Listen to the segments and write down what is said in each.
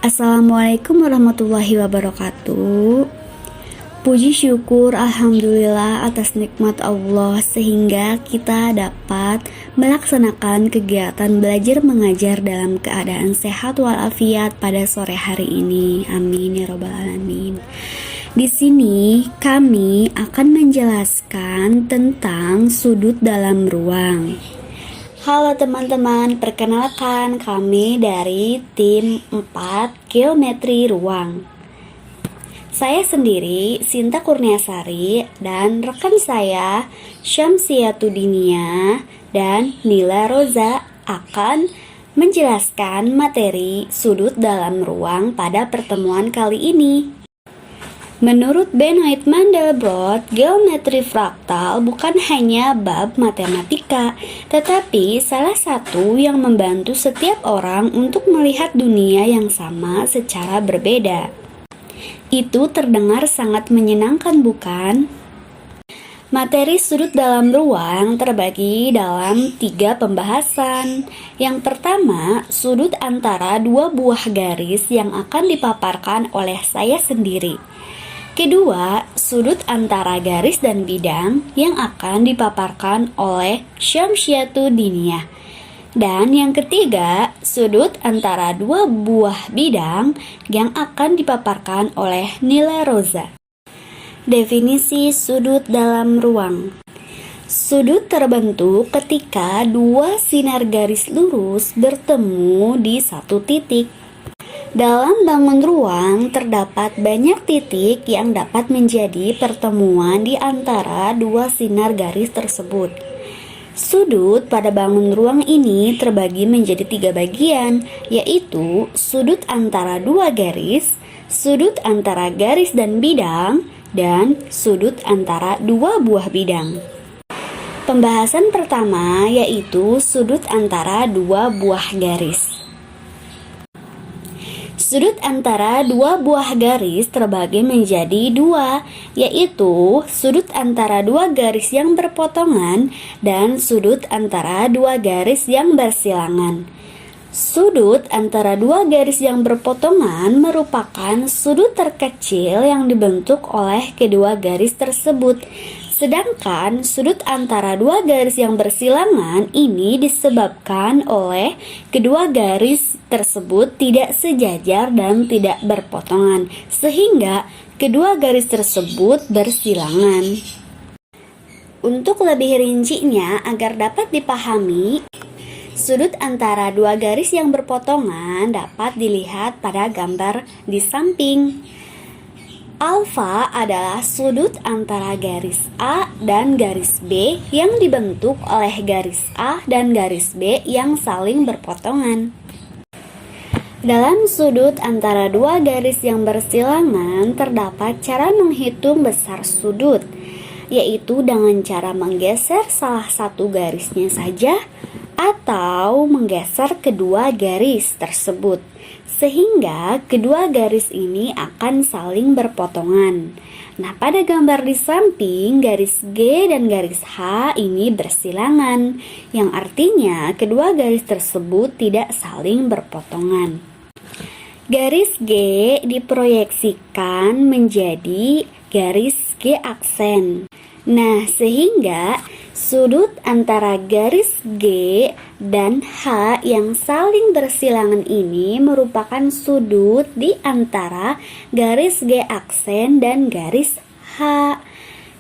Assalamualaikum warahmatullahi wabarakatuh. Puji syukur Alhamdulillah atas nikmat Allah sehingga kita dapat melaksanakan kegiatan belajar mengajar dalam keadaan sehat walafiat pada sore hari ini. Amin ya robbal alamin. Di sini kami akan menjelaskan tentang sudut dalam ruang. Halo teman-teman, perkenalkan kami dari tim 4 Geometri Ruang. Saya sendiri, Sinta Kurniasari, dan rekan saya, Syamsiatudinia dan Nila Roza akan menjelaskan materi sudut dalam ruang pada pertemuan kali ini. Menurut Benoit Mandelbrot, geometri fraktal bukan hanya bab matematika, tetapi salah satu yang membantu setiap orang untuk melihat dunia yang sama secara berbeda. Itu terdengar sangat menyenangkan, bukan? Materi sudut dalam ruang terbagi dalam 3 pembahasan. Yang pertama, sudut antara 2 buah garis yang akan dipaparkan oleh saya sendiri. Kedua, sudut antara garis dan bidang yang akan dipaparkan oleh Syamsiatudinia. Dan yang ketiga, sudut antara 2 buah bidang yang akan dipaparkan oleh Nila Roza. Definisi sudut dalam ruang. Sudut terbentuk ketika 2 sinar garis lurus bertemu di satu titik. Dalam bangun ruang terdapat banyak titik yang dapat menjadi pertemuan di antara 2 sinar garis tersebut. Sudut pada bangun ruang ini terbagi menjadi 3 bagian, yaitu sudut antara 2 garis, sudut antara garis dan bidang, dan sudut antara 2 buah bidang. Pembahasan pertama yaitu sudut antara 2 buah garis. Sudut antara 2 buah garis terbagi menjadi 2, yaitu sudut antara 2 garis yang berpotongan dan sudut antara 2 garis yang bersilangan. Sudut antara 2 garis yang berpotongan merupakan sudut terkecil yang dibentuk oleh kedua garis tersebut. Sedangkan sudut antara 2 garis yang bersilangan ini disebabkan oleh kedua garis tersebut tidak sejajar dan tidak berpotongan, sehingga kedua garis tersebut bersilangan. Untuk lebih rincinya agar dapat dipahami, sudut antara 2 garis yang berpotongan dapat dilihat pada gambar di samping. Alfa adalah sudut antara garis A dan garis B yang dibentuk oleh garis A dan garis B yang saling berpotongan. Dalam sudut antara 2 garis yang bersilangan terdapat cara menghitung besar sudut, yaitu dengan cara menggeser salah satu garisnya saja atau menggeser kedua garis tersebut, sehingga kedua garis ini akan saling berpotongan. Nah, pada gambar di samping, garis G dan garis H ini bersilangan, yang artinya kedua garis tersebut tidak saling berpotongan. Garis G diproyeksikan menjadi garis G aksen. Nah, sehingga sudut antara garis G dan H yang saling bersilangan ini merupakan sudut di antara garis G aksen dan garis H,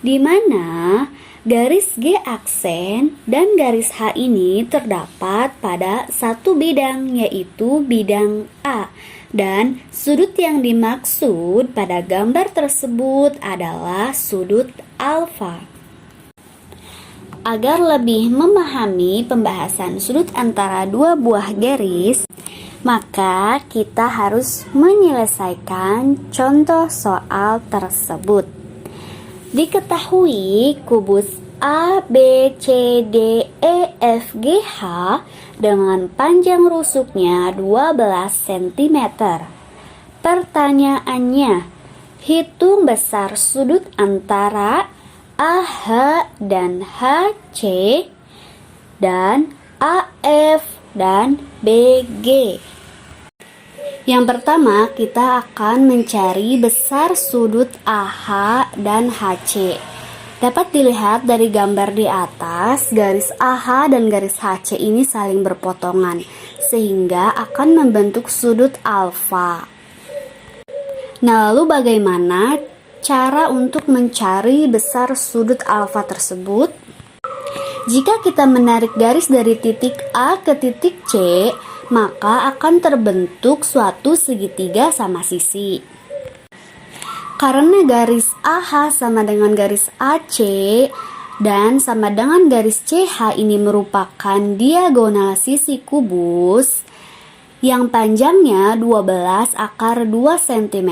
di mana garis G aksen dan garis H ini terdapat pada satu bidang, yaitu bidang A. Dan sudut yang dimaksud pada gambar tersebut adalah sudut alfa. Agar lebih memahami pembahasan sudut antara 2 buah garis, maka kita harus menyelesaikan contoh soal tersebut. Diketahui kubus A, B, C, D, E, F, G, H dengan panjang rusuknya 12 cm. Pertanyaannya, hitung besar sudut antara AH dan HC dan AF dan BG. Yang pertama, kita akan mencari besar sudut AH dan HC. Dapat dilihat dari gambar di atas, garis AH dan garis HC ini saling berpotongan, sehingga akan membentuk sudut alfa. Nah, lalu bagaimana cara untuk mencari besar sudut alfa tersebut? Jika kita menarik garis dari titik A ke titik C, maka akan terbentuk suatu segitiga sama sisi. Karena garis AH sama dengan garis AC dan sama dengan garis CH ini merupakan diagonal sisi kubus yang panjangnya 12 akar 2 cm,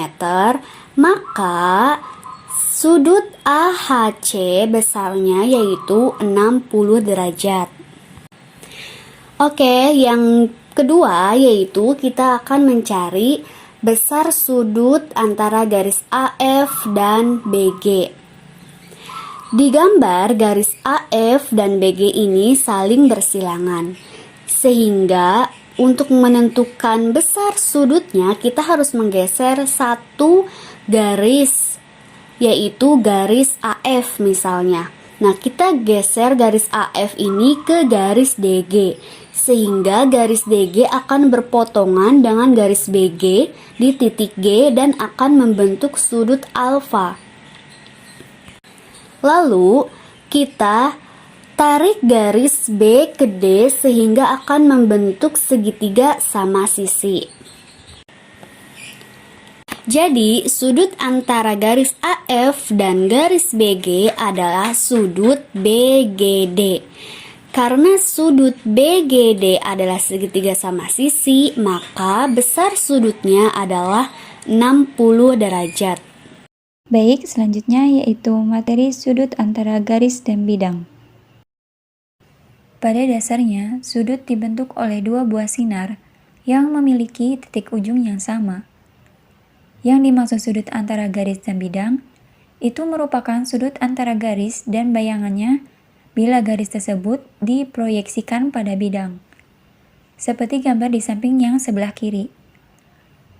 maka sudut AHC besarnya yaitu 60 derajat. Oke, yang kedua yaitu kita akan mencari besar sudut antara garis AF dan BG. Di gambar, garis AF dan BG ini saling bersilangan, sehingga untuk menentukan besar sudutnya kita harus menggeser satu garis, yaitu garis AF misalnya. Nah, kita geser garis AF ini ke garis DG, sehingga garis DG akan berpotongan dengan garis BG di titik G dan akan membentuk sudut alfa. Lalu, kita tarik garis B ke D sehingga akan membentuk segitiga sama sisi. Jadi, sudut antara garis AF dan garis BG adalah sudut BGD. Karena sudut BGD adalah segitiga sama sisi, maka besar sudutnya adalah 60 derajat. Baik, selanjutnya yaitu materi sudut antara garis dan bidang. Pada dasarnya, sudut dibentuk oleh dua buah sinar yang memiliki titik ujung yang sama. Yang dimaksud sudut antara garis dan bidang, itu merupakan sudut antara garis dan bayangannya bila garis tersebut diproyeksikan pada bidang. Seperti gambar di samping yang sebelah kiri.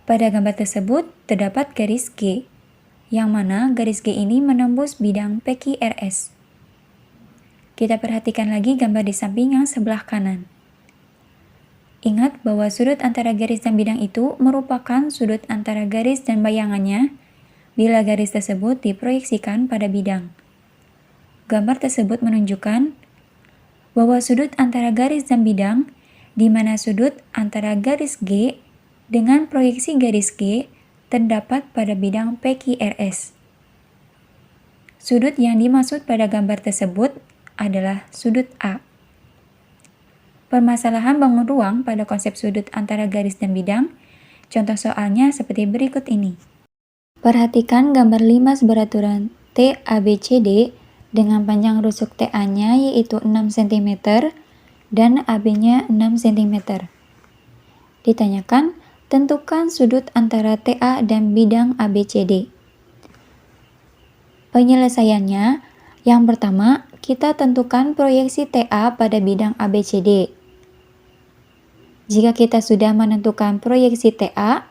Pada gambar tersebut terdapat garis G, yang mana garis G ini menembus bidang PQRS. Kita perhatikan lagi gambar di samping yang sebelah kanan. Ingat bahwa sudut antara garis dan bidang itu merupakan sudut antara garis dan bayangannya bila garis tersebut diproyeksikan pada bidang. Gambar tersebut menunjukkan bahwa sudut antara garis dan bidang, di mana sudut antara garis G dengan proyeksi garis G terdapat pada bidang PQRS. Sudut yang dimaksud pada gambar tersebut adalah sudut A. Permasalahan bangun ruang pada konsep sudut antara garis dan bidang, contoh soalnya seperti berikut ini. Perhatikan gambar limas beraturan TABCD dengan panjang rusuk TA-nya yaitu 6 cm dan AB-nya 6 cm. Ditanyakan, tentukan sudut antara TA dan bidang ABCD. Penyelesaiannya, yang pertama, kita tentukan proyeksi TA pada bidang ABCD. Jika kita sudah menentukan proyeksi TA,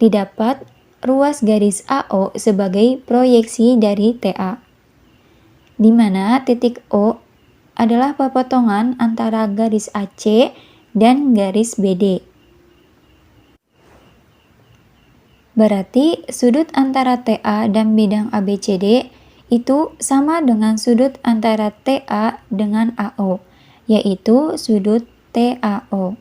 didapat ruas garis AO sebagai proyeksi dari TA, di mana titik O adalah perpotongan antara garis AC dan garis BD. Berarti sudut antara TA dan bidang ABCD itu sama dengan sudut antara TA dengan AO, yaitu sudut TAO.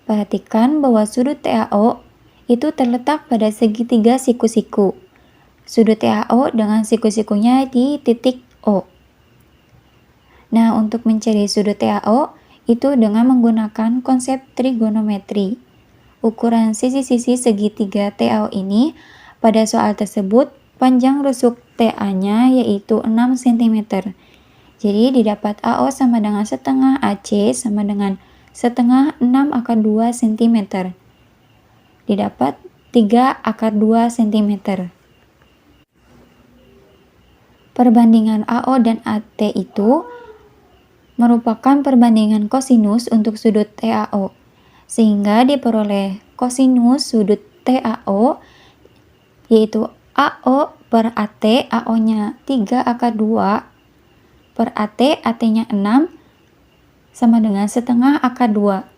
Perhatikan bahwa sudut TAO itu terletak pada segitiga siku-siku. Sudut TAO dengan siku-sikunya di titik O. Nah, untuk mencari sudut TAO itu dengan menggunakan konsep trigonometri. Ukuran sisi-sisi segitiga TAO ini pada soal tersebut panjang rusuk TA-nya yaitu 6 cm. Jadi didapat AO sama dengan setengah AC sama dengan setengah 6 akar 2 cm. Didapat 3 akar 2 cm. Perbandingan AO dan AT itu merupakan perbandingan kosinus untuk sudut TAO, sehingga diperoleh kosinus sudut TAO, yaitu AO per AT, AO-nya 3 akar 2 per AT, AT-nya 6, sama dengan setengah akar 2.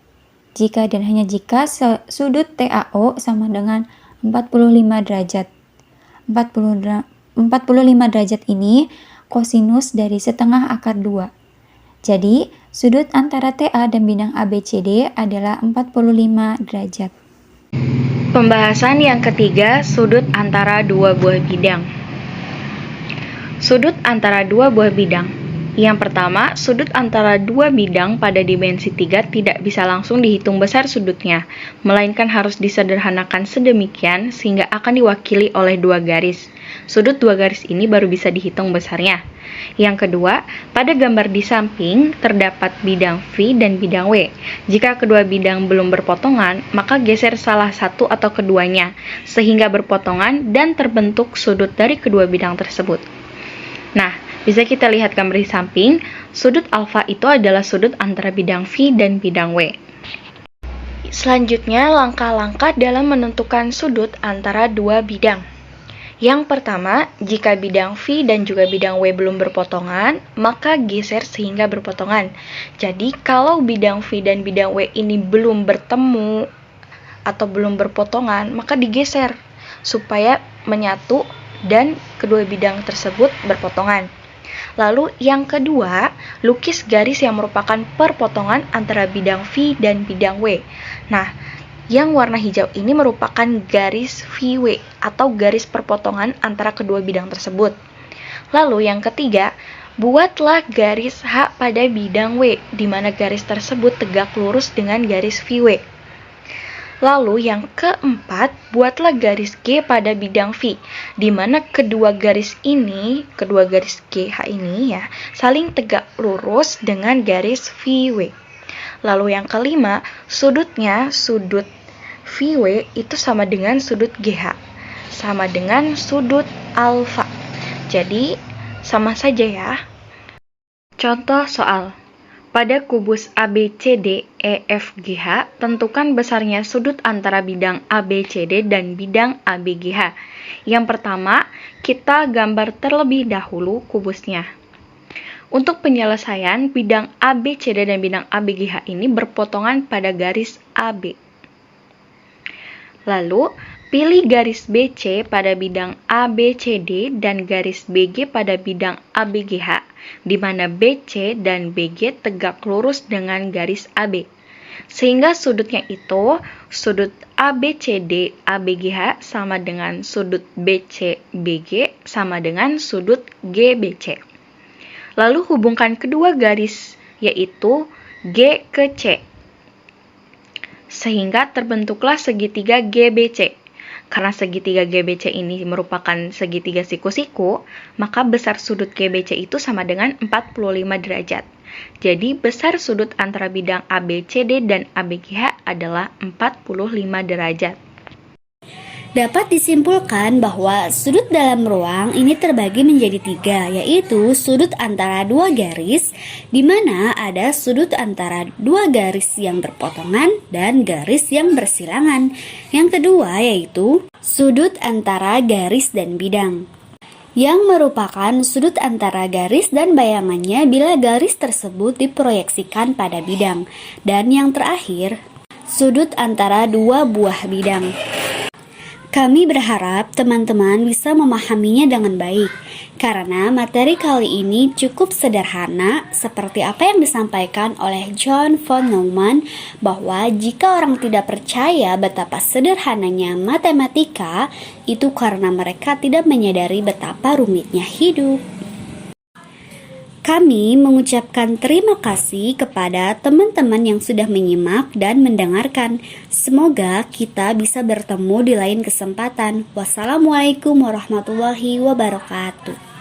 Jika dan hanya jika sudut TAO sama dengan 45 derajat. 45 derajat ini kosinus dari setengah akar 2. Jadi, sudut antara TA dan bidang ABCD adalah 45 derajat. Pembahasan yang ketiga, sudut antara dua buah bidang. Sudut antara dua buah bidang. Yang pertama, sudut antara dua bidang pada dimensi 3 tidak bisa langsung dihitung besar sudutnya, melainkan harus disederhanakan sedemikian sehingga akan diwakili oleh dua garis. Sudut dua garis ini baru bisa dihitung besarnya. Yang kedua, pada gambar di samping terdapat bidang V dan bidang W. Jika kedua bidang belum berpotongan, maka geser salah satu atau keduanya, sehingga berpotongan dan terbentuk sudut dari kedua bidang tersebut. Nah, bisa kita lihat gambar di samping, sudut alfa itu adalah sudut antara bidang V dan bidang W. Selanjutnya, langkah-langkah dalam menentukan sudut antara dua bidang. Yang pertama, jika bidang V dan juga bidang W belum berpotongan, maka geser sehingga berpotongan. Jadi, kalau bidang V dan bidang W ini belum bertemu atau belum berpotongan, maka digeser supaya menyatu dan kedua bidang tersebut berpotongan. Lalu yang kedua, lukis garis yang merupakan perpotongan antara bidang V dan bidang W. Nah, yang warna hijau ini merupakan garis VW atau garis perpotongan antara kedua bidang tersebut. Lalu yang ketiga, buatlah garis H pada bidang W, di mana garis tersebut tegak lurus dengan garis VW. Lalu yang keempat, buatlah garis G pada bidang V, di mana kedua garis GH ini ya, saling tegak lurus dengan garis VW. Lalu yang kelima, sudutnya, sudut VW itu sama dengan sudut GH, sama dengan sudut alfa. Jadi, sama saja ya. Contoh soal. Pada kubus ABCD EFGH, tentukan besarnya sudut antara bidang ABCD dan bidang ABGH. Yang pertama, kita gambar terlebih dahulu kubusnya. Untuk penyelesaian, bidang ABCD dan bidang ABGH ini berpotongan pada garis AB. Lalu, pilih garis BC pada bidang ABCD dan garis BG pada bidang ABGH, di mana BC dan BG tegak lurus dengan garis AB. Sehingga sudutnya itu, sudut ABCD ABGH sama dengan sudut BC BG sama dengan sudut GBC. Lalu hubungkan kedua garis, yaitu G ke C, sehingga terbentuklah segitiga GBC. Karena segitiga GBC ini merupakan segitiga siku-siku, maka besar sudut GBC itu sama dengan 45 derajat. Jadi besar sudut antara bidang ABCD dan ABGH adalah 45 derajat. Dapat disimpulkan bahwa sudut dalam ruang ini terbagi menjadi 3, yaitu sudut antara dua garis, di mana ada sudut antara dua garis yang berpotongan dan garis yang bersilangan. Yang kedua yaitu sudut antara garis dan bidang, yang merupakan sudut antara garis dan bayangannya bila garis tersebut diproyeksikan pada bidang. Dan yang terakhir, sudut antara dua buah bidang. Kami berharap teman-teman bisa memahaminya dengan baik, karena materi kali ini cukup sederhana seperti apa yang disampaikan oleh John von Neumann, bahwa jika orang tidak percaya betapa sederhananya matematika, itu karena mereka tidak menyadari betapa rumitnya hidup. Kami mengucapkan terima kasih kepada teman-teman yang sudah menyimak dan mendengarkan. Semoga kita bisa bertemu di lain kesempatan. Wassalamualaikum warahmatullahi wabarakatuh.